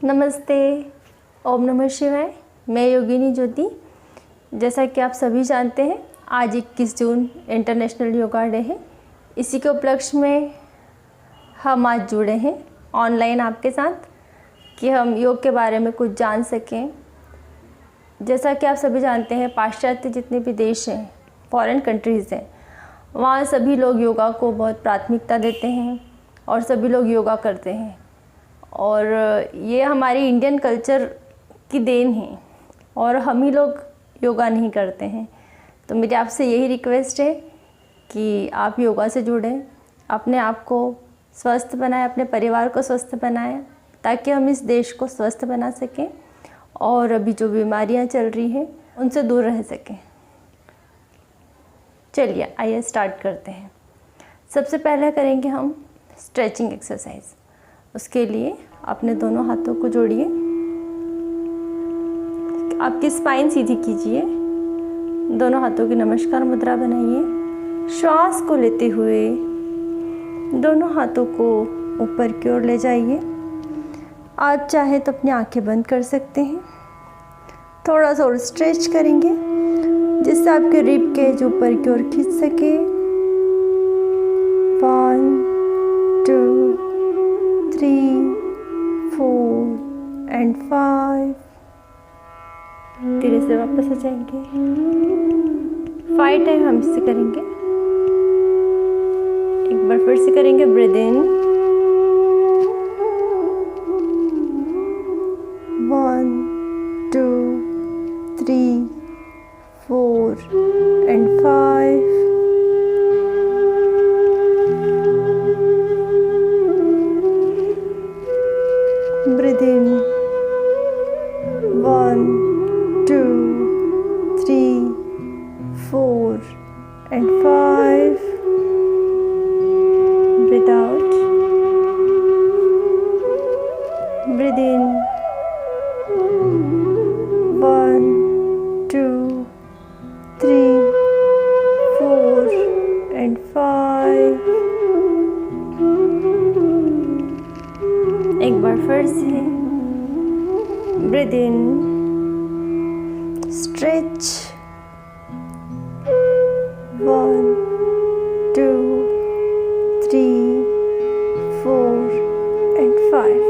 नमस्ते। ओम नमः शिवाय। मैं योगिनी ज्योति। जैसा कि आप सभी जानते हैं, आज 21 जून इंटरनेशनल योगा डे है। इसी के उपलक्ष्य में हम आज जुड़े हैं ऑनलाइन आपके साथ कि हम योग के बारे में कुछ जान सकें। जैसा कि आप सभी जानते हैं, पाश्चात्य जितने भी देश हैं, फॉरेन कंट्रीज़ हैं, वहाँ सभी लोग योगा को बहुत प्राथमिकता देते हैं और सभी लोग योगा करते हैं। और ये हमारी इंडियन कल्चर की देन है और हम ही लोग योगा नहीं करते हैं। तो मेरी आपसे यही रिक्वेस्ट है कि आप योगा से जुड़ें, अपने आप को स्वस्थ बनाएं, अपने परिवार को स्वस्थ बनाएं, ताकि हम इस देश को स्वस्थ बना सकें और अभी जो बीमारियां चल रही हैं उनसे दूर रह सकें। चलिए आइए स्टार्ट करते हैं। सबसे पहले करेंगे हम स्ट्रेचिंग एक्सरसाइज। उसके लिए अपने दोनों हाथों को जोड़िए, आपकी स्पाइन सीधी कीजिए, दोनों हाथों की नमस्कार मुद्रा बनाइए। श्वास को लेते हुए दोनों हाथों को ऊपर की ओर ले जाइए। आप चाहे तो अपनी आंखें बंद कर सकते हैं। थोड़ा सा और स्ट्रेच करेंगे जिससे आपके रिब केज ऊपर की ओर खींच सके। 1 2 3 4 एंड 5। धीरे से वापस आ जाएंगे। 5 टाइम हम इसे करेंगे। एक बार फिर से करेंगे। Breathe in 1 2 3 4 and 5। Breathe in 1 2 3 4 and 5. Breathe out. Breathe in 1 2 3 4 and 5. एक बार फिर से ब्रीद इन, स्ट्रेच 1 2 3 4 एंड 5।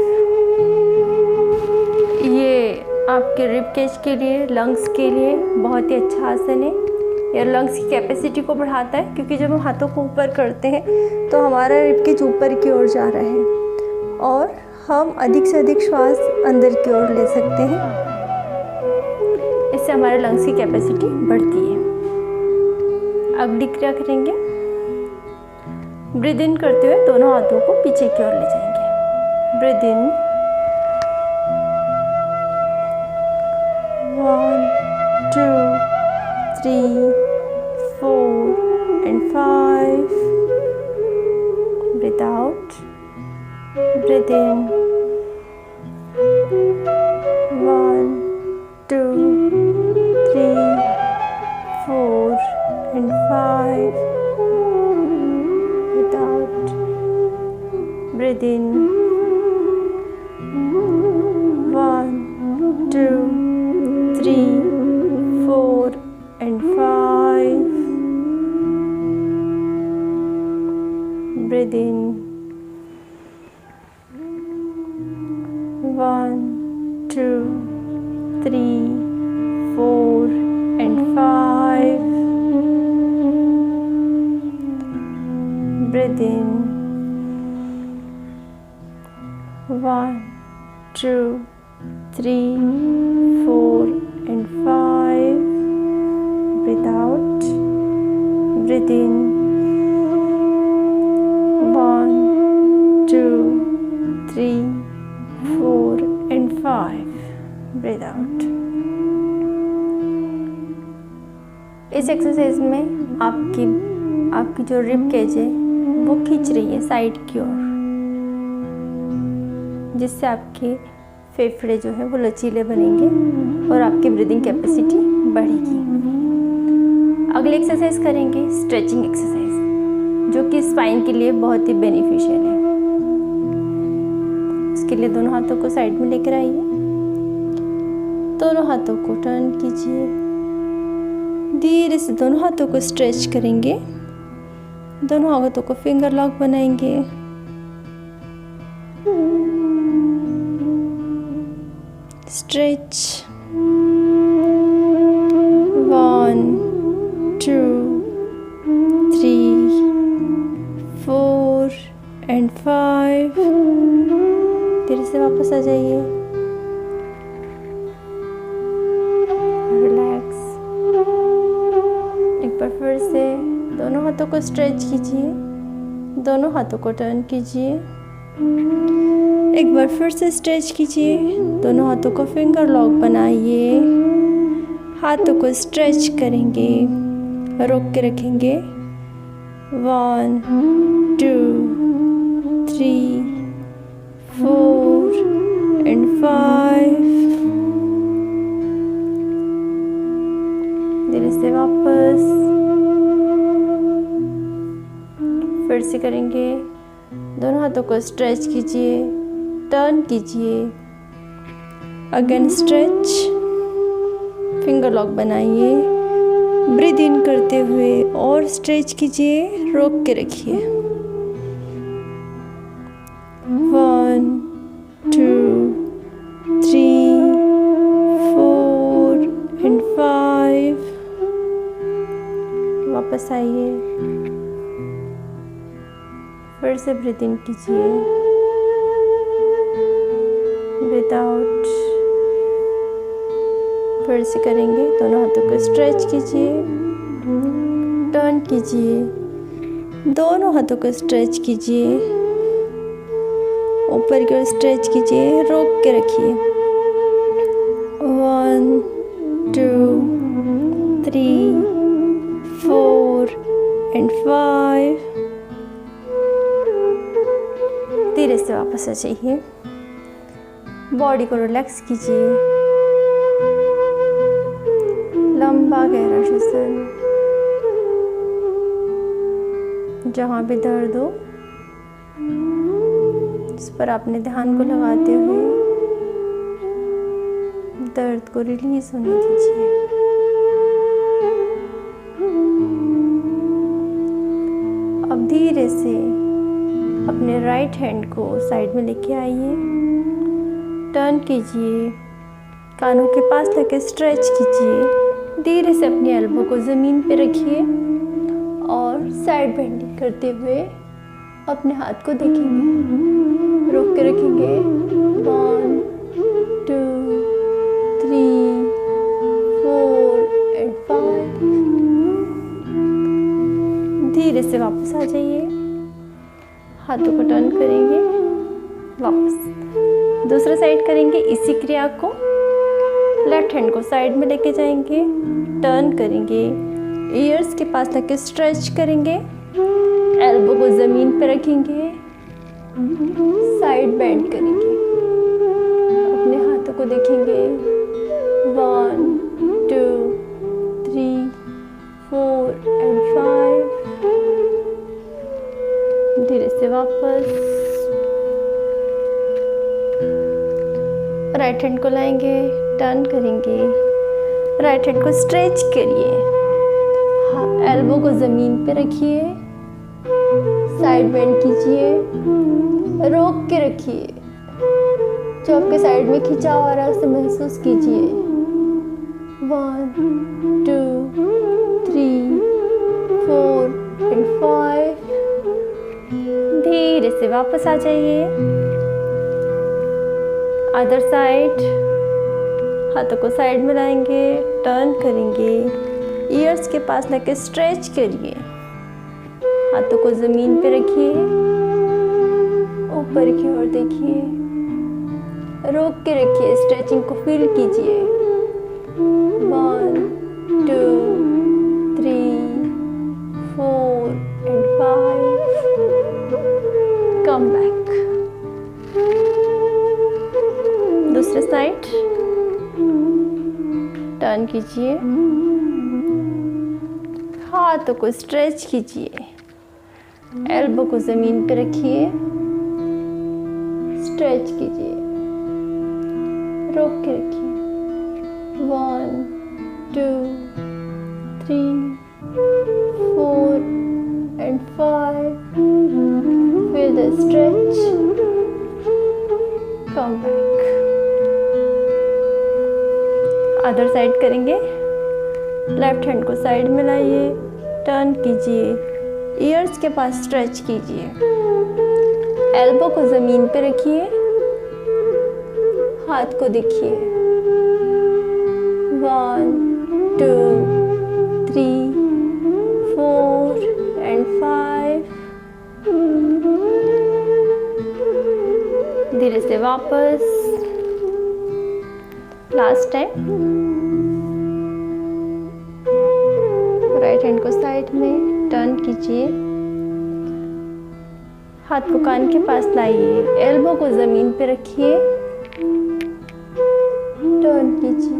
ये आपके रिब केज के लिए, लंग्स के लिए बहुत ही अच्छा आसन है। यह लंग्स की कैपेसिटी को बढ़ाता है, क्योंकि जब हम हाथों को ऊपर करते हैं तो हमारा रिब केज ऊपर की ओर जा रहा है और हम अधिक से अधिक श्वास अंदर की ओर ले सकते हैं। इससे हमारे लंग्स की कैपेसिटी बढ़ती है। अगली क्रिया करेंगे। ब्रीद इन करते हुए दोनों हाथों को पीछे की ओर ले जाएंगे। Breathe in 1 2 3 4 and 5. Breathe out. Breathe in 1 2 3 4 and 5. Breathe out. Breathe in 1 2 3 4 and 5. Breathe in 1 2 3 4 and 5. Breathe in 1 2 3 4 and 5. Breathe out. Breathe in 1 2 3 4 and 5. Breathe out. इस एक्सरसाइज में आपकी जो रिब केज है वो खींच रही है साइड की ओर, जिससे आपके फेफड़े जो है वो लचीले बनेंगे और आपकी ब्रीदिंग कैपेसिटी बढ़ेगी। अगली एक्सरसाइज करेंगे स्ट्रेचिंग एक्सरसाइज, जो कि स्पाइन के लिए बहुत ही बेनिफिशियल है। इसके लिए दोनों हाथों को साइड में लेकर आइए, दोनों हाथों को टर्न कीजिए, धीरे से दोनों हाथों को स्ट्रेच करेंगे, दोनों हाथों को फिंगर लॉक बनाएंगे। Stretch, 1 2 3 4 and 5। धीरे से वापस आ जाइए, रिलैक्स। एक बार फिर से दोनों हाथों को स्ट्रेच कीजिए, दोनों हाथों को टर्न कीजिए, एक बार फिर से स्ट्रेच कीजिए, दोनों हाथों को फिंगर लॉक बनाइए, हाथों को स्ट्रेच करेंगे, रोक के रखेंगे। 1 2 3 4 एंड 5। धीरे से वापस फिर से करेंगे, दोनों हाथों को स्ट्रेच कीजिए, टर्न कीजिए, अगेन स्ट्रेच, फिंगर लॉक बनाइए, ब्रीथ इन करते हुए और स्ट्रेच कीजिए, रोक के रखिए। 1 2 3 4 एंड 5। वापस आइए, फिर से ब्रीथ इन कीजिए, ब्रीथ आउट। फिर से करेंगे, दोनों हाथों को स्ट्रेच कीजिए, टर्न कीजिए, दोनों हाथों को स्ट्रेच कीजिए, ऊपर की ओर स्ट्रेच कीजिए, रोक के रखिए। 1 2 3 4 एंड 5। धीरे से वापस आ जाइए, बॉडी को रिलैक्स कीजिए, लंबा गहरा श्वसन। जहाँ भी दर्द हो उस पर अपने ध्यान को लगाते हुए दर्द को रिलीज होने दीजिए। अब धीरे से अपने राइट हैंड को साइड में लेके आइए, टर्न कीजिए, कानों के पास लेके स्ट्रेच कीजिए, धीरे से अपनी एल्बो को ज़मीन पे रखिए और साइड बेंडिंग करते हुए अपने हाथ को देखेंगे, रोक के रखेंगे। 1 2 3 4 एंड 5। धीरे से वापस आ जाइए, हाथों को टर्न करेंगे, वापस दूसरा साइड करेंगे। इसी क्रिया को लेफ्ट हैंड को साइड में लेके जाएंगे, टर्न करेंगे, ईयर्स के पास लेके स्ट्रेच करेंगे, एल्बो को ज़मीन पे रखेंगे, साइड बेंड करेंगे, अपने हाथों को देखेंगे। 1 2 3 4 एंड 5। धीरे से वापस राइट हैंड को लाएंगे, टर्न करेंगे, राइट हैंड को स्ट्रेच करिए, एल्बो को ज़मीन पे रखिए, साइड बेंड कीजिए, रोक के रखिए, जो आपके साइड में खिंचाव आ रहा है उसे महसूस कीजिए। 1 2 3 4 एंड 5। धीरे से वापस आ जाइए, अदर साइड, हाथों को साइड में लाएंगे, टर्न करेंगे, ईयर्स के पास लेके स्ट्रेच करिए, हाथों को ज़मीन पे रखिए, ऊपर की ओर देखिए, रोक के रखिए, स्ट्रेचिंग को फील कीजिए। 1 2 3 4 एंड 5। Come back. दूसरे साइड टर्न कीजिए, हाथों को स्ट्रेच कीजिए, एल्बो को ज़मीन पे रखिए, स्ट्रेच कीजिए, रोक के रखिए। 1 2 3 4 and 5. Feel the stretch. Come back. Other side करेंगे। लेफ्ट हैंड को साइड में लाइए, टर्न कीजिए, ईयर्स के पास स्ट्रेच कीजिए, एल्बो को ज़मीन पे रखिए, हाथ को देखिए। 1 2 3 4 and 5. धीरे से वापस, लास्ट टाइम। राइट हैंड को साइड में टर्न कीजिए, हाथ को कान के पास लाइए, एल्बो को ज़मीन पे रखिए, टर्न कीजिए,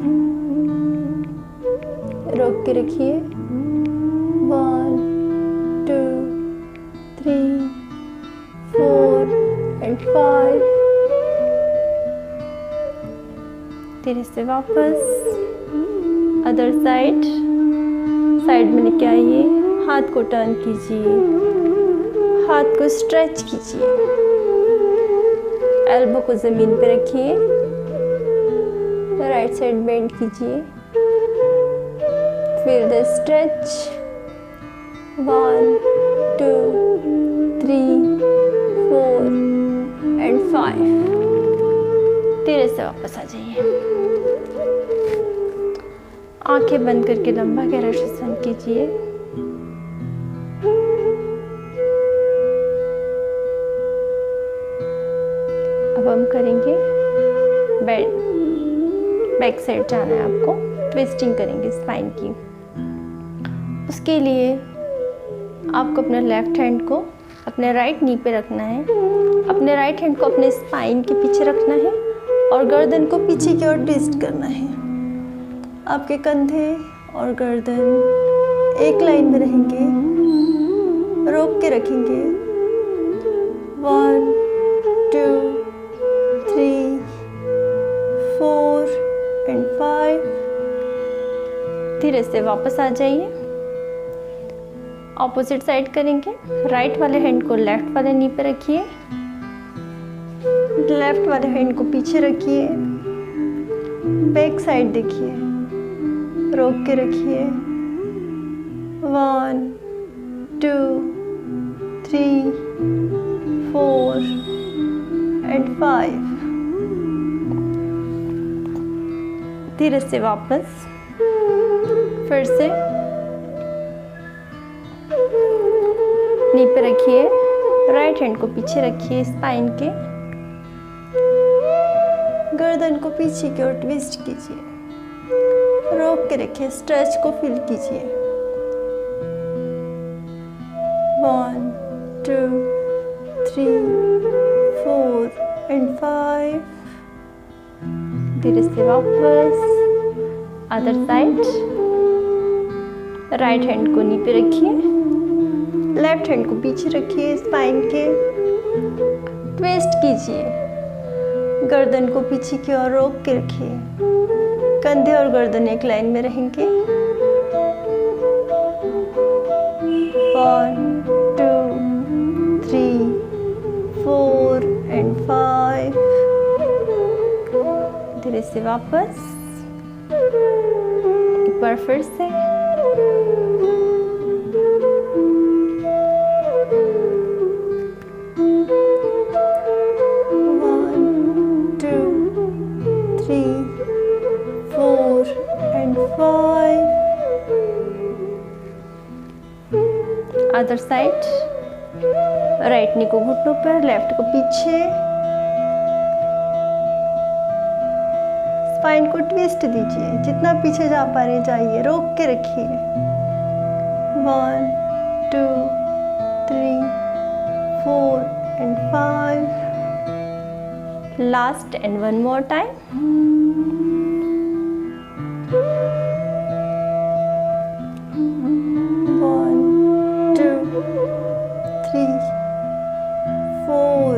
रोक के रखिए। 1 2 3 4 and 5. धीरे से वापस, अदर साइड, साइड में लेके आइए, हाथ को टर्न कीजिए, हाथ को स्ट्रेच कीजिए, एल्बो को ज़मीन पे रखिए, राइट साइड बेंड कीजिए, फिर द स्ट्रेच। 1 2 3 4 and 5. धीरे से वापस आ जाइए, आंखें बंद करके लंबा गहरा श्वसन कीजिए। अब हम करेंगे बैक साइड जाना है आपको, ट्विस्टिंग करेंगे स्पाइन की। उसके लिए आपको अपने लेफ्ट हैंड को अपने राइट नी पे रखना है, अपने राइट हैंड को अपने स्पाइन के पीछे रखना है और गर्दन को पीछे की ओर ट्विस्ट करना है। आपके कंधे और गर्दन एक लाइन में रहेंगे, रोक के रखेंगे। 1 2 3 4 and 5. धीरे से वापस आ जाइए, ऑपोजिट साइड करेंगे। राइट वाले हैंड को लेफ्ट वाले नी पे रखिए, लेफ्ट वाले हैंड को पीछे रखिए, बैक साइड देखिए, रोक के रखिए। 1 2 3 4 and 5. धीरे से वापस, फिर से नी पे रखिए, राइट हैंड को पीछे रखिए स्पाइन के, गर्दन को पीछे की ओर ट्विस्ट कीजिए, रोक के रखिए, स्ट्रेच को फील कीजिए। 1 2 3 4 and 5. धीरे से वापस, अदर साइड। राइट हैंड को नी पे रखिए, लेफ्ट हैंड को पीछे रखिए स्पाइन के, ट्विस्ट कीजिए, गर्दन को पीछे की ओर रोक के रखिए, कंधे और गर्दन एक लाइन में रहेंगे। 1 2 3 4 and 5. धीरे से वापस, एक बार फिर से। 1 2 3 4 and 5. Other side, right knee को घुटनों पर, लेफ्ट को पीछे, स्पाइन को ट्विस्ट दीजिए, जितना पीछे जा पा रहे जाइए, रोक के रखिए। 1 2 3 4 and 5. Last and one more time. 1 2 3 4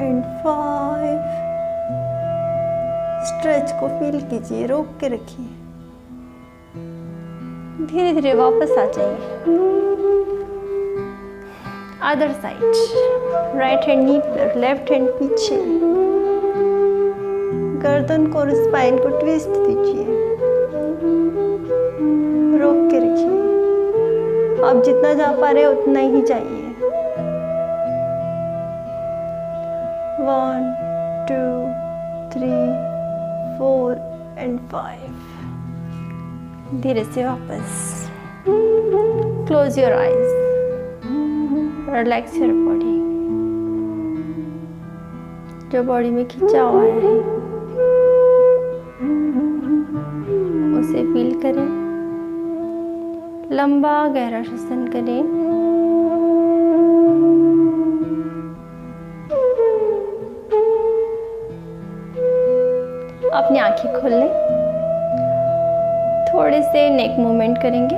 and 5. Stretch को फील कीजिए, रोक के रखिए। धीरे धीरे वापस आ जाइए। अदर साइड, राइट हैंड नी पर, लेफ्ट हैंड पीछे। गर्दन को और स्पाइन को ट्विस्ट दीजिए, रोक के रखिए। आप जितना जा पा रहे हैं उतना ही जाइए। 1 2 3 4 and 5। धीरे से वापस। Close your eyes, relax your body. जो बॉडी में खिंचाव आया है उसे फील करें। लंबा गहरा श्वसन करें। अपनी आंखें खोल लें। थोड़े से नेक मूवमेंट करेंगे।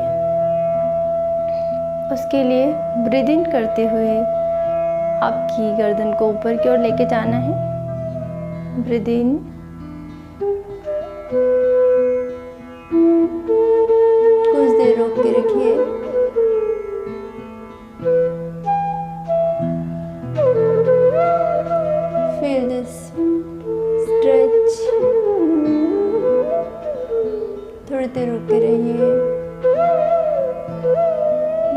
उसके लिए ब्रीद इन करते हुए आपकी गर्दन को ऊपर की ओर लेके जाना है। ब्रीद इन, कुछ देर रोक के रखिए। Feel this stretch. थोड़ी देर रुक के रहिए।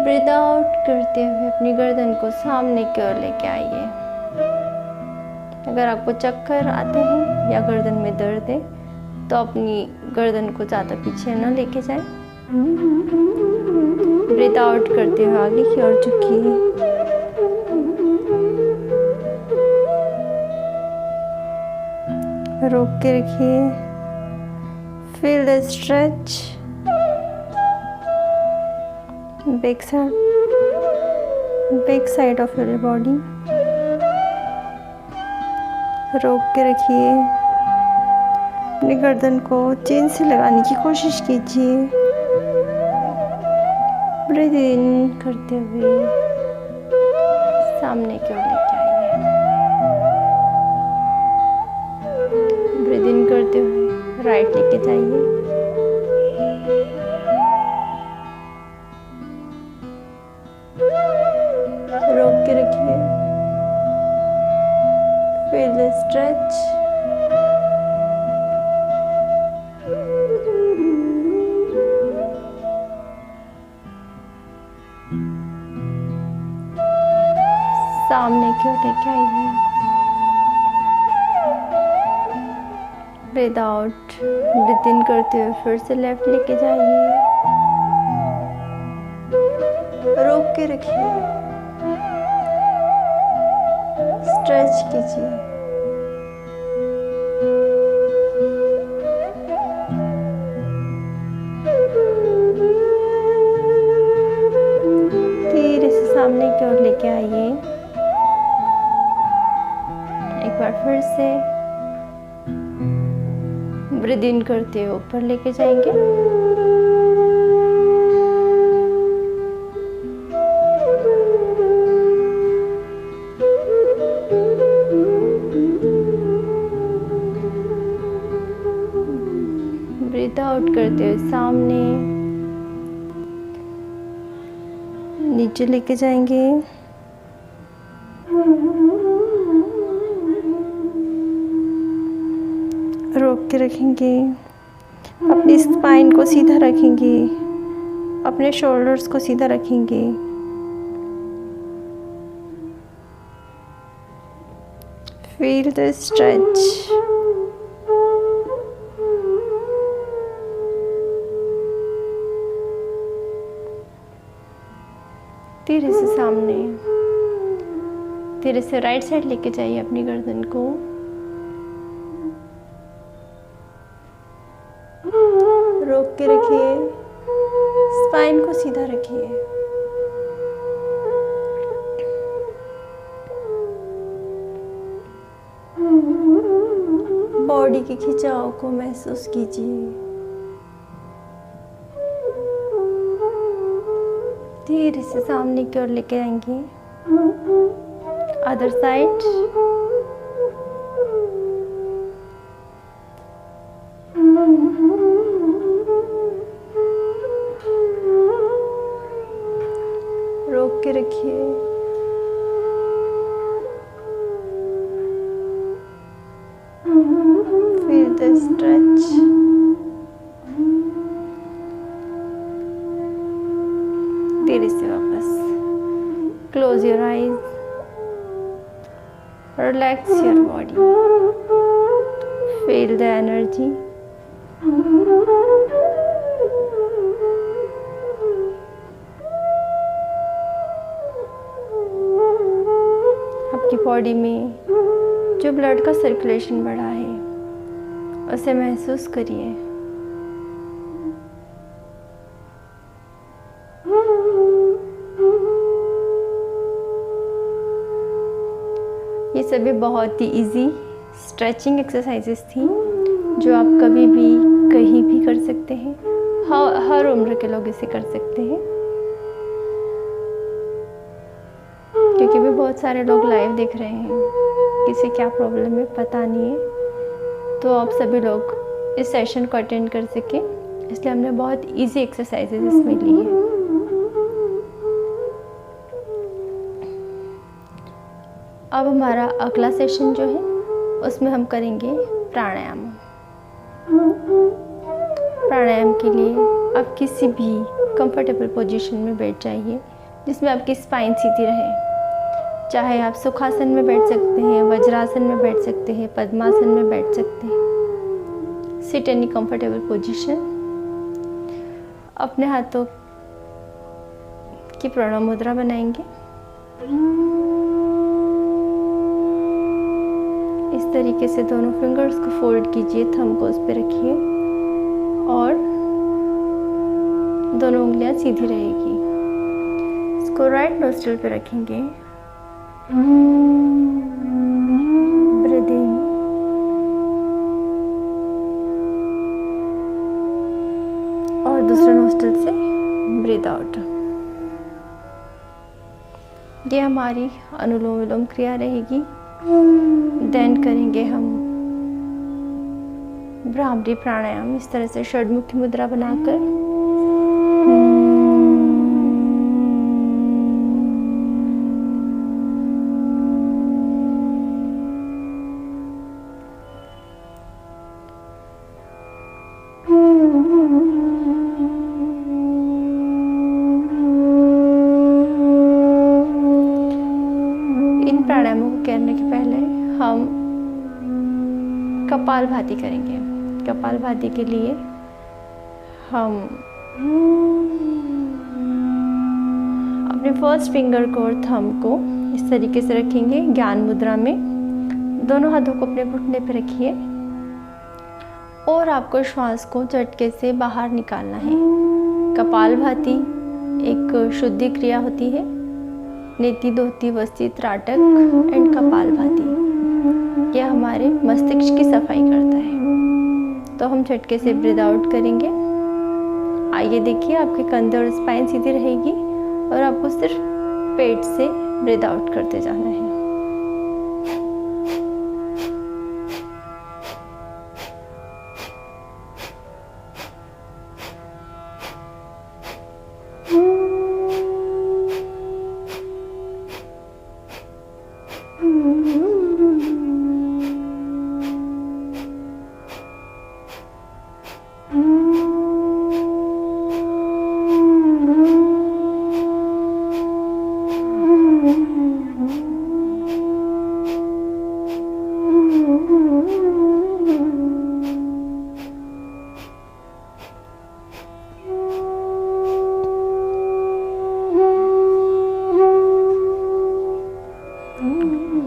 ब्रीद आउट करते हुए अपनी गर्दन को सामने की ओर लेके आइए। अगर आपको चक्कर आते हैं या गर्दन में दर्द है तो अपनी गर्दन को ज़्यादा पीछे न लेके जाएं। ब्रीद आउट करते हुए आगे की ओर झुकिए। रोक के रखिए। Feel the stretch. Back side of your body. रोक के रखिए। अपनी गर्दन को चेन से लगाने की कोशिश कीजिए। ब्रीद इन करते हुए सामने की ओर लेके आइए। ब्रीद इन करते हुए राइट लेके जाइए। रोक के रखिए। Feel the stretch. सामने की ओर लेके आइए। ब्रीद आउट, ब्रीद इन करते हुए फिर से लेफ्ट लेके जाइए। रोक के रखिए। स्ट्रेच कीजिए। धीरे से सामने की ओर लेके आइए। एक बार फिर से ब्रीद इन करते हुए ऊपर लेके जाएंगे। ब्रीद आउट करते हुए सामने नीचे लेके जाएंगे। रोक के रखेंगे। अपनी स्पाइन को सीधा रखेंगे। अपने शोल्डर्स को सीधा रखेंगे। Feel the stretch. धीरे से सामने, धीरे से राइट साइड लेके जाइए अपनी गर्दन को। रोक के रखिए। स्पाइन को सीधा रखिए। बॉडी के खिंचाव को महसूस कीजिए। धीरे से सामने की ओर लेके आएंगे। Other side. Stretch. धीरे से वापस. Close your eyes. Relax your body. Feel the energy. आपकी बॉडी में जो ब्लड का सर्कुलेशन बढ़ा है उसे महसूस करिए. ये सभी बहुत ही इजी स्ट्रेचिंग एक्सरसाइजेस थी जो आप कभी भी कहीं भी कर सकते हैं. हर उम्र के लोग इसे कर सकते हैं, क्योंकि भी बहुत सारे लोग लाइव देख रहे हैं. किसे क्या प्रॉब्लम है पता नहीं है, तो आप सभी लोग इस सेशन को अटेंड कर सके, इसलिए हमने बहुत इजी एक्सरसाइजेस इसमें ली है. अब हमारा अगला सेशन जो है उसमें हम करेंगे प्राणायाम. प्राणायाम के लिए आप किसी भी कंफर्टेबल पोजीशन में बैठ जाइए जिसमें आपकी स्पाइन सीधी रहे. चाहे आप सुखासन में बैठ सकते हैं, वज्रासन में बैठ सकते हैं, पद्मासन में बैठ सकते हैं. Sit any comfortable position. अपने हाथों की प्रणव मुद्रा बनाएंगे. इस तरीके से दोनों फिंगर्स को फोल्ड कीजिए, थंब को उस पर रखिए और दोनों उंगलियां सीधी रहेगी. इसको राइट नोस्ट्रिल पे रखेंगे. ब्रीथ इन और दूसरे नोस्ट्रिल से ब्रीथ आउट. ये हमारी अनुलोम विलोम क्रिया रहेगी. देन करेंगे हम भ्रामरी प्राणायाम. इस तरह से षडमुखी मुद्रा बनाकर प्राणायामों को करने के पहले हम कपालभाति करेंगे. कपालभाति के लिए हम अपने फर्स्ट फिंगर को और थंब को इस तरीके से रखेंगे ज्ञान मुद्रा में. दोनों हाथों को अपने घुटने पर रखिए और आपको श्वास को झटके से बाहर निकालना है. कपालभाति एक शुद्धि क्रिया होती है. नेति, धोती, वस्ती, त्राटक एंड कपालभाति, यह हमारे मस्तिष्क की सफाई करता है. तो हम झटके से ब्रीथ आउट करेंगे. आइए देखिए, आपके कंधे और स्पाइन सीधी रहेगी और आपको सिर्फ पेट से ब्रीथ आउट करते जाना है.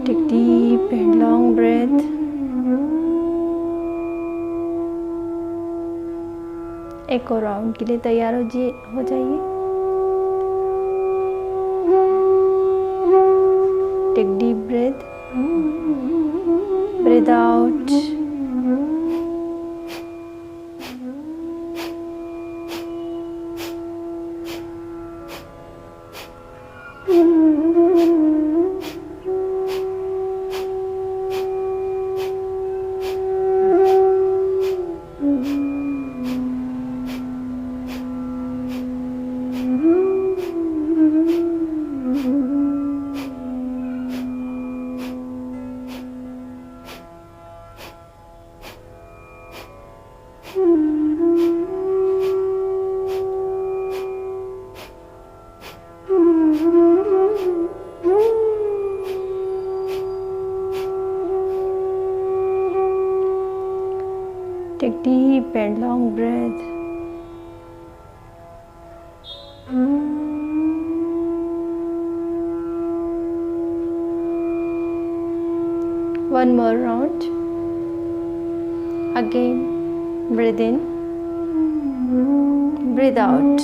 Take deep and long breath. एक और राउंड के लिए तैयार हो जाइए. Take deep breath. Breathe out. Take deep and long breath. One more round. Again, breathe in, breathe out.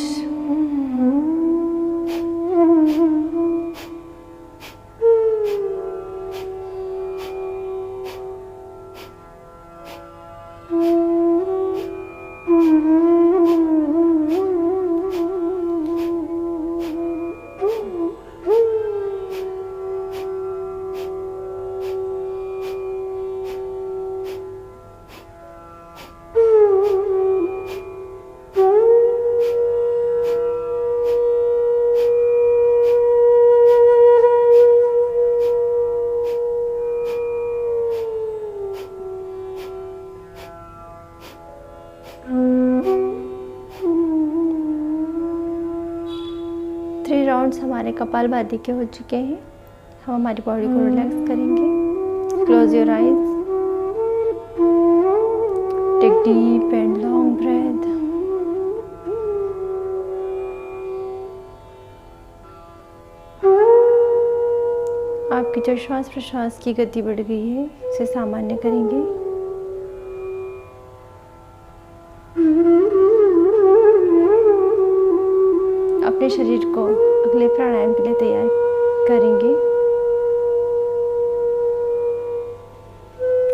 Three rounds हमारे कपालभाति के हो चुके हैं। हम हमारी बॉडी को रिलैक्स करेंगे। Close your eyes, take deep and long breath. आपकी जो श्वास प्रश्वास की गति बढ़ गई है उसे सामान्य करेंगे। अपने शरीर को अगले प्राणायाम के लिए तैयार करेंगे।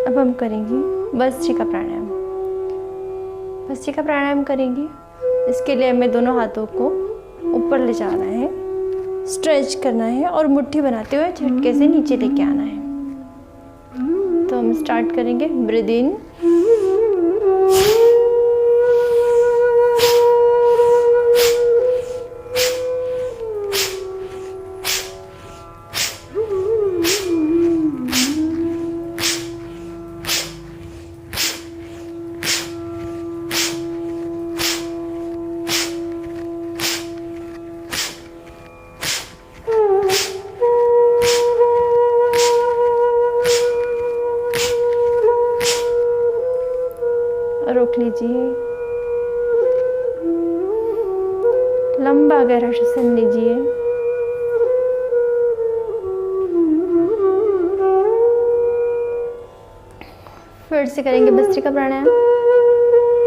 अब हम करेंगे भस्त्रिका प्राणायाम। भस्त्रिका प्राणायाम करेंगे। इसके लिए हमें दोनों हाथों को ऊपर ले जाना है, स्ट्रेच करना है और मुट्ठी बनाते हुए झटके से नीचे लेके आना है। तो हम स्टार्ट करेंगे। ब्रीथ इन, रोक लीजिए। लंबा गहरा श्वसन लीजिए। फिर से करेंगे भस्त्रिका प्राणायाम।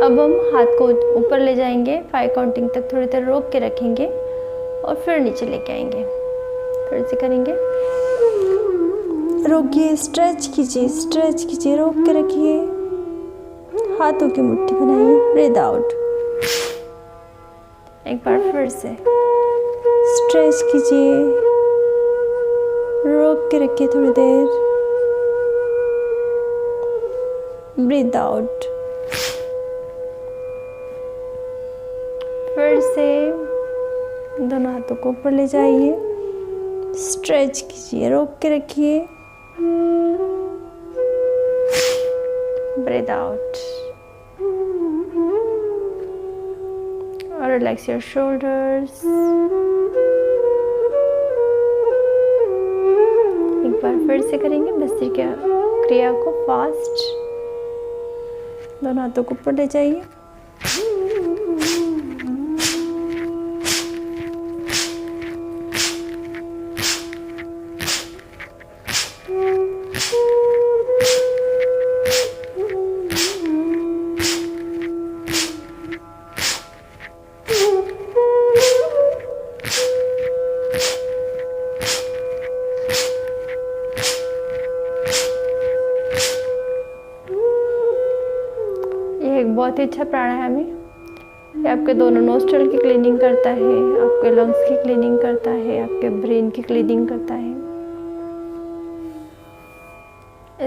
अब हम हाथ को ऊपर ले जाएंगे, 5 काउंटिंग तक थोड़ी देर रोक के रखेंगे और फिर नीचे लेके आएंगे। फिर से करेंगे। रोकिए, स्ट्रेच कीजिए, रोक के रखिए, हाथों की मुट्ठी बनाइए। Breathe out. एक बार फिर से स्ट्रेच कीजिए, रोक के रखिए थोड़ी देर। Breathe out. फिर से दोनों हाथों को ऊपर ले जाइए, स्ट्रेच कीजिए, रोक के रखिए। Breathe out. और रिलैक्स योर शोल्डर्स। एक बार फिर से करेंगे भस्त्रिका क्रिया को फास्ट। दोनों हाथों को ऊपर ले जाइए, एक बहुत ही अच्छा प्राणायाम है। ये आपके दोनों नोस्ट्रल की क्लीनिंग करता है, आपके लंग्स की क्लीनिंग करता है, आपके ब्रेन की क्लीनिंग करता है।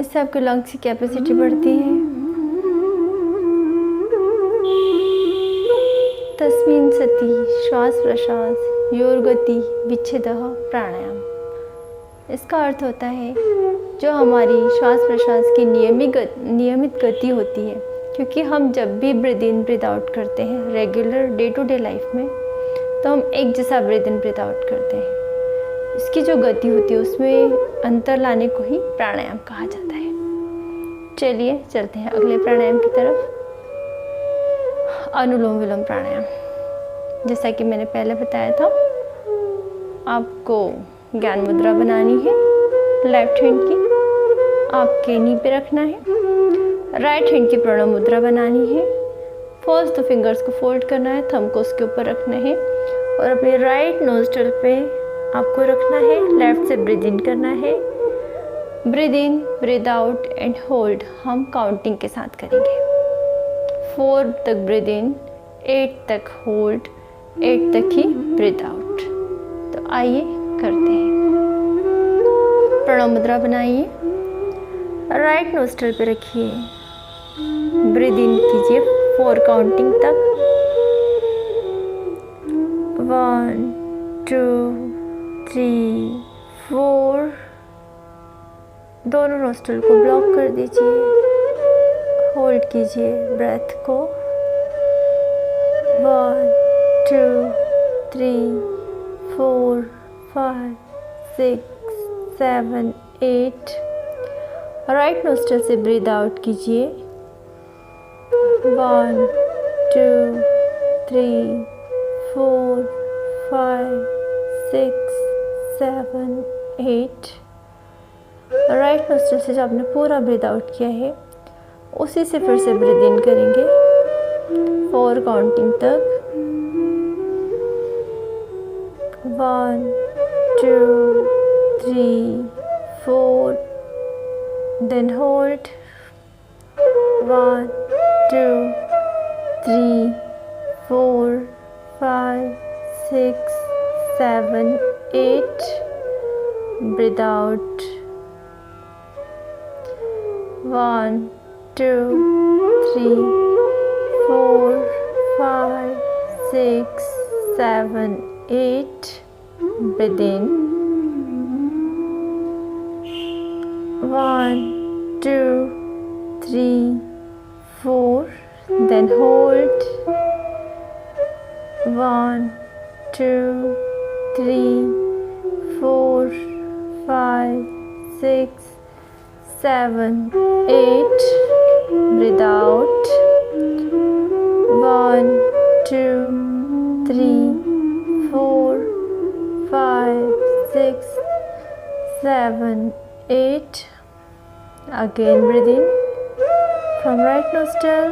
इससे आपके लंग्स की कैपेसिटी बढ़ती है। तस्मिन् सति श्वास प्रश्वास योर गति विच्छेदः प्राणायाम। इसका अर्थ होता है जो हमारी श्वास प्रश्वास की नियमित गति होती है, क्योंकि हम जब भी ब्रीथ इन ब्रीथ आउट करते हैं regular day to day life में, तो हम एक जैसा ब्रीथ इन ब्रीथ आउट करते हैं। इसकी जो गति होती है उसमें अंतर लाने को ही प्राणायाम कहा जाता है। चलिए चलते हैं अगले प्राणायाम की तरफ। अनुलोम विलोम प्राणायाम। जैसा कि मैंने पहले बताया था, आपको ज्ञान मुद्रा बनानी है लेफ्ट हैंड की, आपके नी पे रखना है। राइट हैंड की प्रणव मुद्रा बनानी है। फर्स्ट दो फिंगर्स को फोल्ड करना है, थंब को उसके ऊपर रखना है और अपने राइट नोस्ट्रल पे आपको रखना है। लेफ्ट से ब्रीद इन करना है, breathe in, breathe out and hold. हम काउंटिंग के साथ करेंगे। 4 तक ब्रीद इन, 8 तक होल्ड, 8 तक ही ब्रीद आउट। तो आइए करते हैं। प्रणव मुद्रा बनाइए, राइट नोस्ट्रल पे रखिए, ब्रीद इन कीजिए 4 काउंटिंग तक। 1 2 3 4। दोनों नोस्ट्रल को ब्लॉक कर दीजिए, होल्ड कीजिए ब्रेथ को। 1 2 3 4 5 6 7 8। राइट नोस्ट्रल से ब्रीद आउट कीजिए। 1 2 3 4 5 6 7 8। राइट नोस्ट्रल से जो आपने पूरा ब्रीद आउट किया है, उसी से फिर से ब्रीद इन करेंगे 4 काउंटिंग तक। 1 2 3 4, then hold. 1 2 3 4 5 6 7 8। Breathe out. 1 2 3 4 5 6 7 8। Breathe in. 1 2 3 4. Then hold. 1 2 3 4 5 6 7 8. Breathe out. 1 2 3 4 5 6 7 8. Again breathe in from right nostril.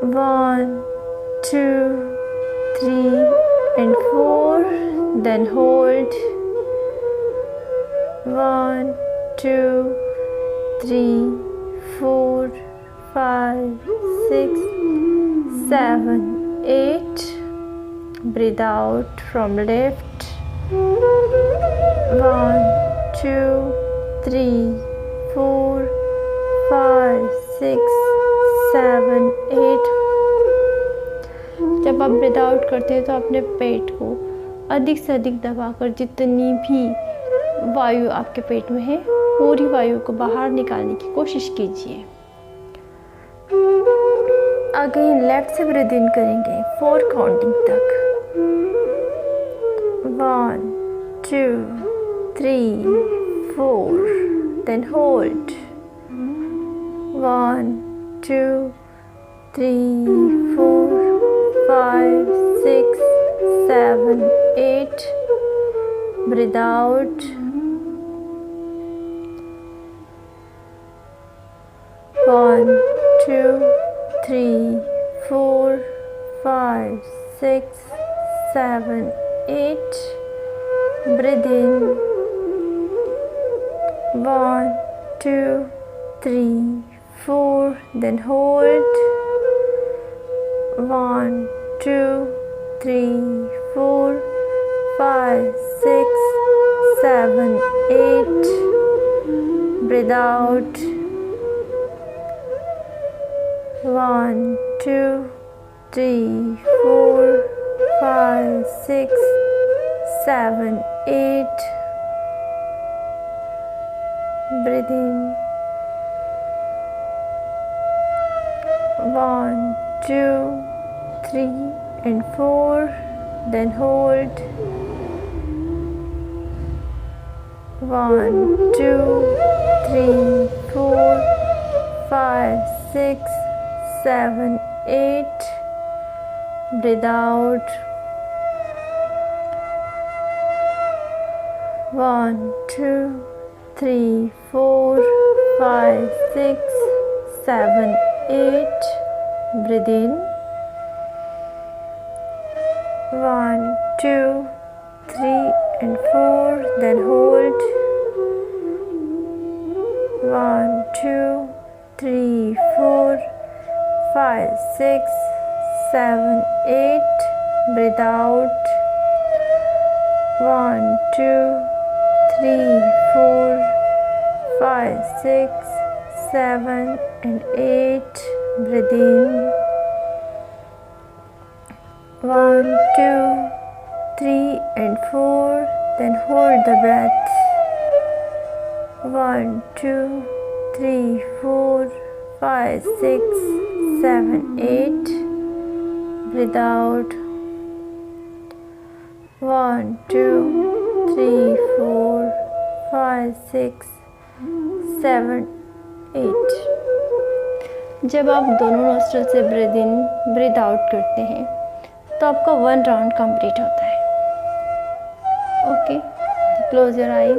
1 2 3 and 4. Then hold. 1 2 3 4 5 6 7 8. Breathe out from left. 1 2 3 4 5 6 7 8. जब आप ब्रीथ आउट करते हैं तो अपने पेट को अधिक से अधिक दबाकर जितनी भी वायु आपके पेट में है, पूरी वायु को बाहर निकालने की कोशिश कीजिए। अगेन लेफ्ट से ब्रीथ इन करेंगे 4 काउंटिंग तक। 1 2 3 4. Then hold. 1 2 3 4 5 6 7 8. Breathe out. 1 2 3 4 5 6 7 8. Breathe in. 1 2 3 4. Then hold. 1 2 3 4 5 6 7 8. Breathe out. 1 2 3 4 5 6 7 8. Breathe in. 1 2 3 and 4. Then hold. 1 2 3 4 5 6 7 8. Breathe out. 1, 2, 3, 4, 5, 6, 7, 8. Breathe in. 1, 2, 3 and 4. Then hold. 1, 2, 3, 4, 5, 6, 7, 8. Breathe out. 1, 2, 3, 4, 5, 6, 7 and 8. Breathe in. 1, 2, 3 and 4. Then hold the breath. 1, 2, 3, 4, 5, 6, 7, 8. Breathe out. 1, 2, 3, 4, 5, 6, 7, 8. जब आप दोनों nostril से breathe in breathe out करते हैं तो आपका 1 round complete होता है. Okay, close your eyes.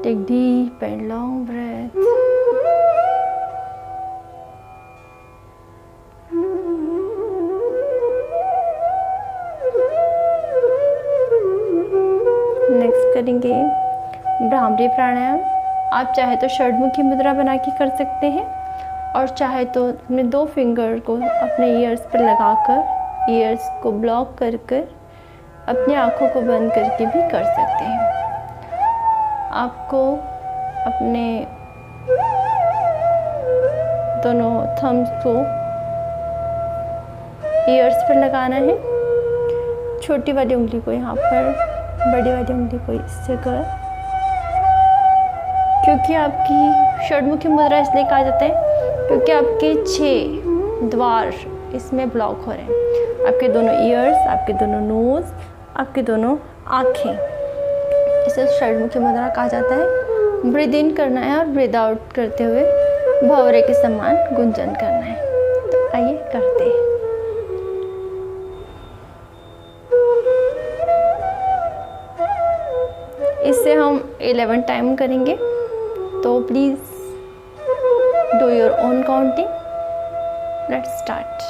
Take deep and long breath. Next करेंगे भ्रामरी प्राणायाम. आप चाहे तो षड्मुखी मुद्रा बना के कर सकते हैं और चाहे तो अपने 2 फिंगर को अपने ईयर्स पर लगाकर ईयर्स को ब्लॉक कर कर अपनी आँखों को बंद करके भी कर सकते हैं. आपको अपने दोनों थम्स को ईयर्स पर लगाना है. छोटी वाली उंगली को यहाँ पर, बड़ी वाली उंगली को इस जगह. क्योंकि आपकी षड्मुखी मुद्रा इसलिए कहा जाता है क्योंकि आपके 6 द्वार इसमें ब्लॉक हो रहे हैं. आपके दोनों ईयर्स, आपके दोनों नोज़, आपके दोनों आँखें. इसे षड्मुखी मुद्रा कहा जाता है. ब्रीद इन करना है और ब्रीद आउट करते हुए भंवरे के समान गुंजन करना है. तो आइए करते हैं. इससे हम 11 टाइम करेंगे. तो please do your own counting. Let's start.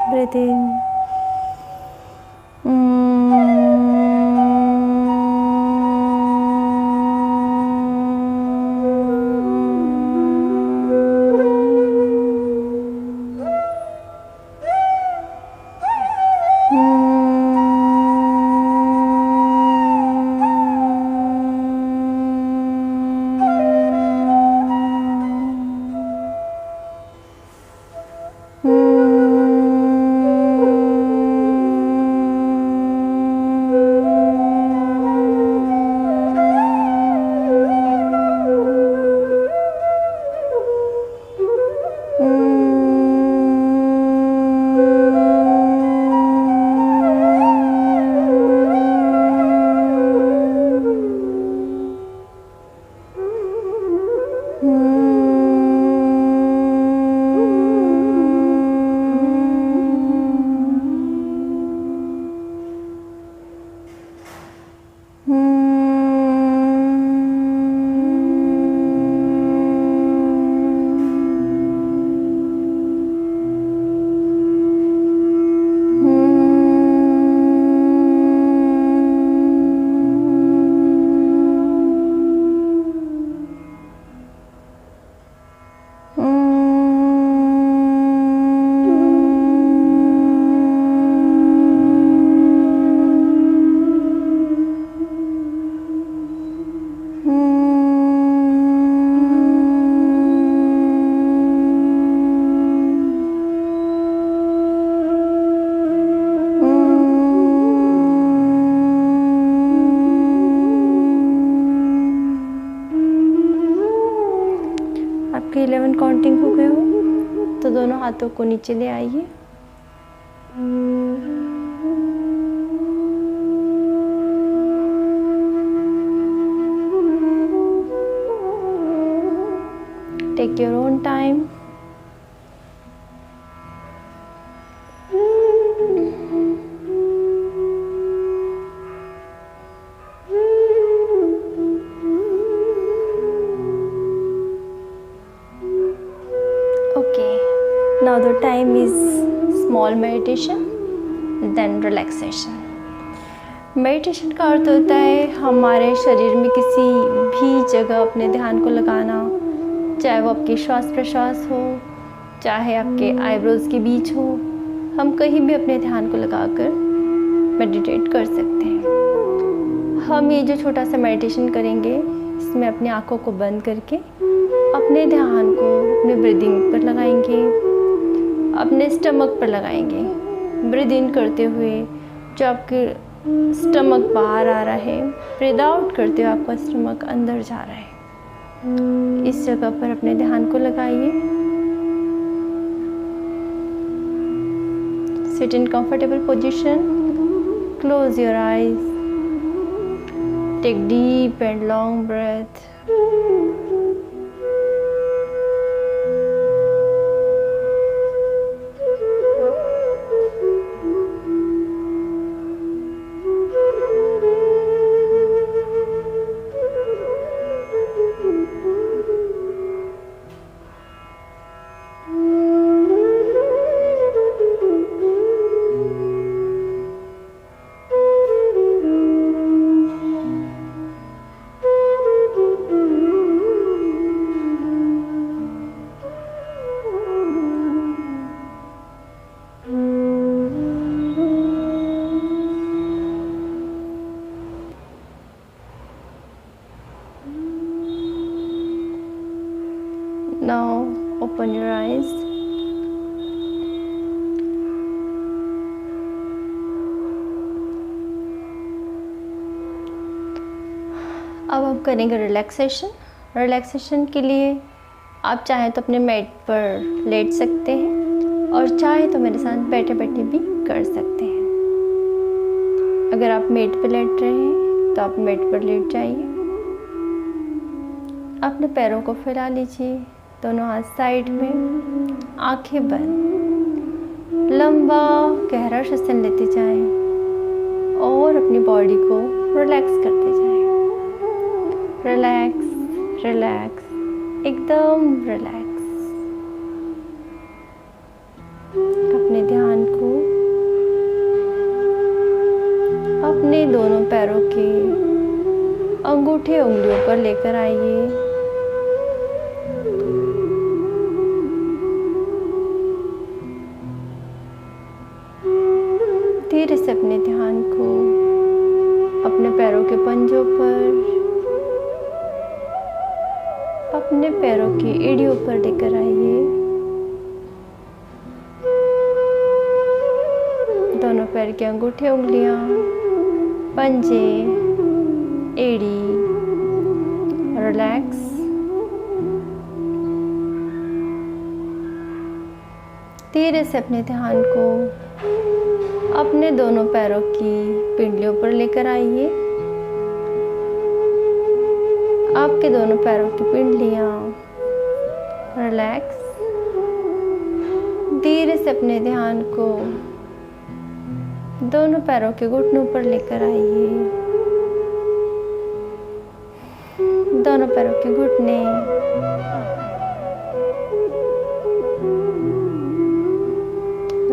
Breathe in. आपके 11 काउंटिंग हो गए हो. तो दोनों हाथों को नीचे ले आइए। Take your own time. Now the time is small meditation, then relaxation. Meditation का अर्थ होता है हमारे शरीर में किसी भी जगह अपने ध्यान को लगाना, चाहे वो आपके श्वास प्रश्वास हो, चाहे आपके आईब्रोज के बीच हो, हम कहीं भी अपने ध्यान को लगाकर मेडिटेट कर सकते हैं। हम ये जो छोटा सा मेडिटेशन करेंगे, इसमें अपनी आँखों को बंद करके अपने ध्यान को अपने ब्रीदिंग पर लगाएंगे, अपने स्टमक पर लगाएंगे। ब्रीद इन करते हुए जो आपके स्टमक बाहर आ रहा है, ब्रीद आउट करते हुए आपका स्टमक अंदर जा रहा है। इस जगह पर अपने ध्यान को लगाइए। Sit in comfortable position, close your eyes, take deep and long breath. Now open your eyes. अब हम करेंगे रिलैक्सेशन। रिलैक्सेशन के लिए आप चाहें तो अपने मैट पर लेट सकते हैं और चाहे तो मेरे साथ बैठे बैठे भी कर सकते हैं। अगर आप मैट पर लेट रहे हैं तो आप मैट पर लेट जाइए। अपने पैरों को फैला लीजिए, दोनों हाथ साइड में, आंखें बंद। लंबा गहरा श्वसन लेते जाएं और अपनी बॉडी को रिलैक्स करते जाएं। रिलैक्स रिलैक्स, एकदम रिलैक्स। अपने ध्यान को अपने दोनों पैरों के अंगूठे उंगलियों पर लेकर आइए। धीरे से अपने ध्यान को अपने पैरों के पंजों पर, अपने पैरों की एड़ियों पर लेकर आइए। दोनों पैर के अंगूठे उंगलियां, पंजे, एड़ी, रिलैक्स। धीरे से अपने ध्यान को अपने दोनों पैरों की पिंडलियों पर लेकर आइए। आपके दोनों पैरों की पिंडलियां रिलैक्स। धीरे से अपने ध्यान को दोनों पैरों के घुटनों पर लेकर आइए। दोनों पैरों के घुटने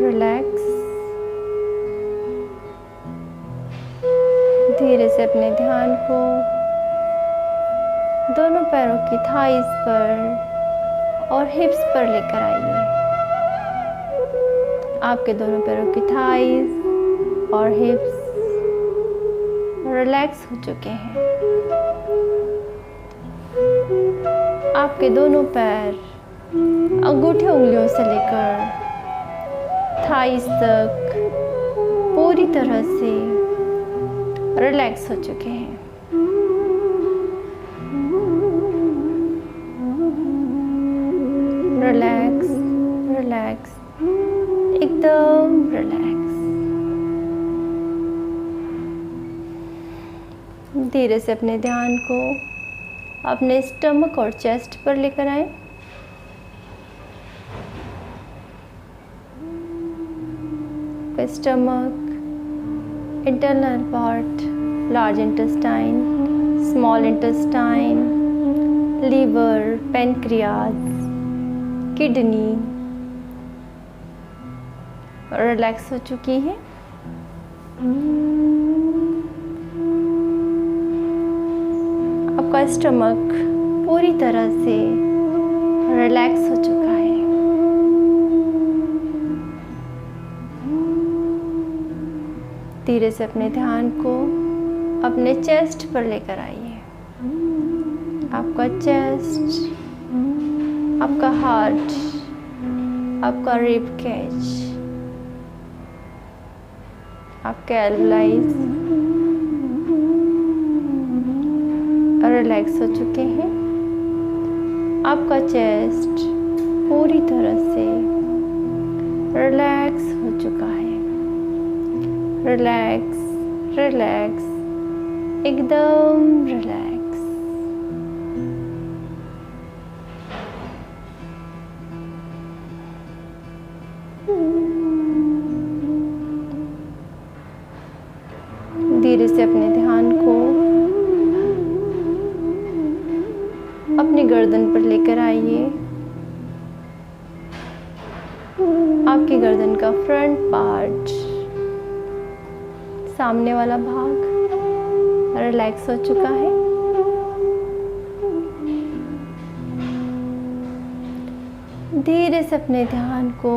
रिलैक्स। धीरे से अपने ध्यान को दोनों पैरों की थाइस पर और हिप्स पर लेकर आइए। आपके दोनों पैरों की थाइस और हिप्स रिलैक्स हो चुके हैं। आपके दोनों पैर अंगूठे उंगलियों से लेकर थाइस तक पूरी तरह से रिलैक्स हो चुके हैं। रिलैक्स रिलैक्स, एकदम रिलैक्स। धीरे से अपने ध्यान को अपने स्टमक और चेस्ट पर लेकर आए। Stomach, internal part, large intestine, small intestine, liver, pancreas, kidney relax हो चुकी है। आपका स्टमक पूरी तरह से रिलैक्स हो चुका है। धीरे से अपने ध्यान को अपने चेस्ट पर लेकर आइए। आपका चेस्ट, आपका हार्ट, आपका रिब केज, आपके एल्वोलाइज रिलैक्स हो चुके हैं। आपका चेस्ट पूरी तरह से रिलैक्स हो चुका है। रिलैक्स, रिलैक्स, एकदम रिलैक्स। धीरे से अपने ध्यान को अपनी गर्दन पर लेकर आइए। आपकी गर्दन का फ्रंट पार्ट, सामने वाला भाग रिलैक्स हो चुका है। धीरे से अपने ध्यान को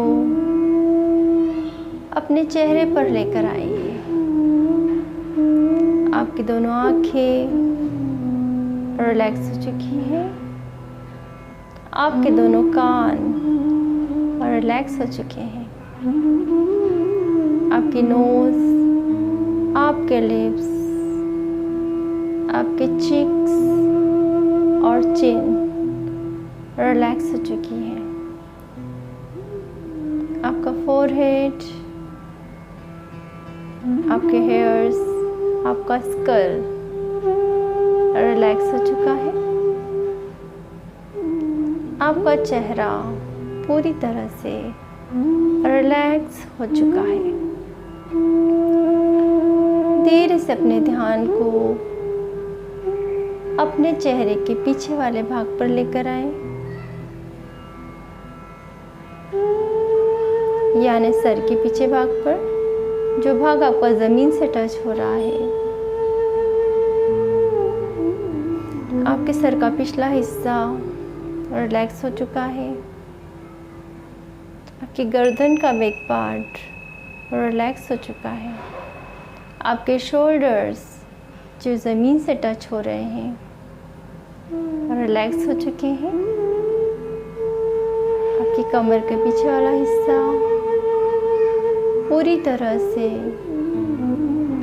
अपने चेहरे पर लेकर आइए। आपकी दोनों आंखें रिलैक्स हो चुकी हैं। आपके दोनों कान रिलैक्स हो चुके हैं। आपकी नोज, आपके लिप्स, आपके चिक्स और चिन रिलैक्स हो चुकी है। आपका फोरहेड, आपके हेयर्स, आपका स्कल रिलैक्स हो चुका है। आपका चेहरा पूरी तरह से रिलैक्स हो चुका है। धीरे से अपने ध्यान को अपने चेहरे के पीछे वाले भाग पर लेकर आए, यानी सर के पीछे भाग पर, जो भाग आपका जमीन से टच हो रहा है। आपके सर का पिछला हिस्सा रिलैक्स हो चुका है। आपकी गर्दन का बैक पार्ट रिलैक्स हो चुका है। आपके शोल्डर्स जो ज़मीन से टच हो रहे हैं रिलैक्स हो चुके हैं। आपकी कमर के पीछे वाला हिस्सा पूरी तरह से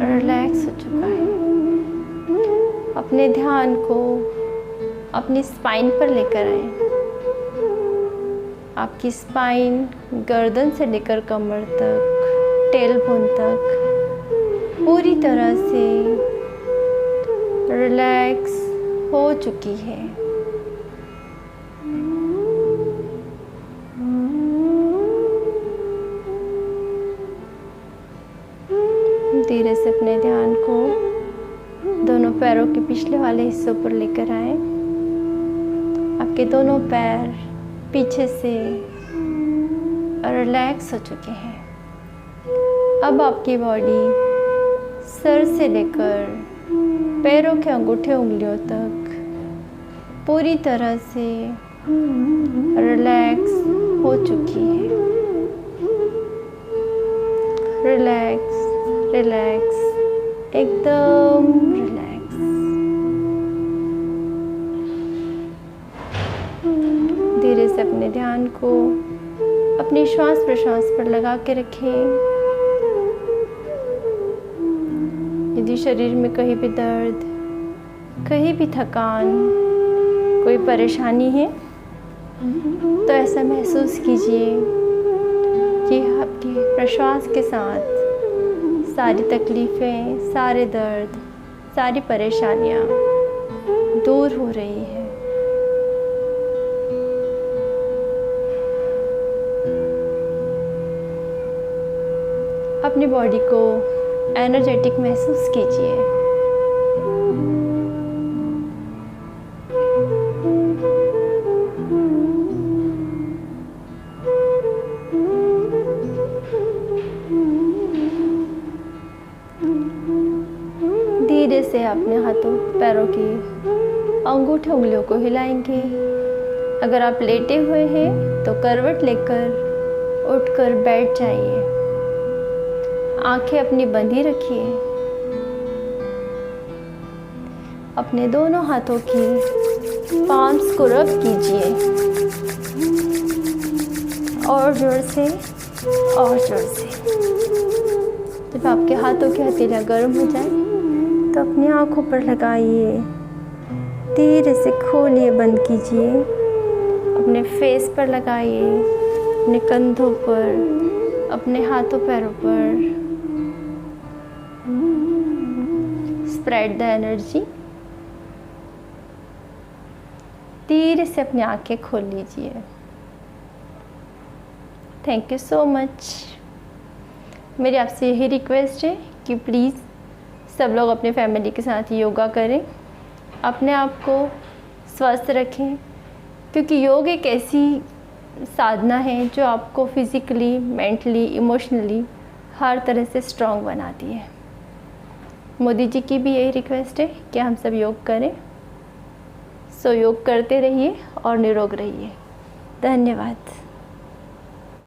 रिलैक्स हो चुका है। अपने ध्यान को अपनी स्पाइन पर लेकर आए। आपकी स्पाइन गर्दन से लेकर कमर तक, टेल बोन तक पूरी तरह से रिलैक्स हो चुकी है। धीरे से अपने ध्यान को दोनों पैरों के पिछले वाले हिस्सों पर लेकर आए। आपके दोनों पैर पीछे से रिलैक्स हो चुके हैं। अब आपकी बॉडी सर से लेकर पैरों के अंगूठे उंगलियों तक पूरी तरह से रिलैक्स हो चुकी है। रिलैक्स, रिलैक्स, एकदम रिलैक्स। धीरे से अपने ध्यान को अपनी श्वास प्रश्वास पर लगा के रखें। यदि शरीर में कहीं भी दर्द, कहीं भी थकान, कोई परेशानी है तो ऐसा महसूस कीजिए ये आपके प्रश्वास के साथ सारी तकलीफ़ें, सारे दर्द, सारी परेशानियाँ दूर हो रही है। अपनी बॉडी को एनर्जेटिक महसूस कीजिए। धीरे से अपने हाथों पैरों की अंगूठे उंगलियों को हिलाएंगे। अगर आप लेटे हुए हैं तो करवट लेकर उठकर बैठ जाइए। आंखें अपनी बंधी रखिए। अपने दोनों हाथों की पाम्स को रब कीजिए और जोर से और जोर से। जब आपके हाथों की हथेलियाँ गर्म हो जाए तो अपनी आँखों पर लगाइए, धीरे से खोलिए, बंद कीजिए। अपने फेस पर लगाइए, अपने कंधों पर, अपने हाथों पैरों पर। Spread the energy. धीरे से अपनी आंखें खोल लीजिए। Thank you so much. मेरी आपसे यही रिक्वेस्ट है कि प्लीज़ सब लोग अपने फैमिली के साथ योगा करें, अपने आप को स्वस्थ रखें, क्योंकि योग एक ऐसी साधना है जो आपको फिज़िकली, मेंटली, इमोशनली हर तरह से स्ट्रॉन्ग बनाती है। मोदी जी की भी यही रिक्वेस्ट है कि हम सब योग करें। सो योग करते रहिए और निरोग रहिए। धन्यवाद।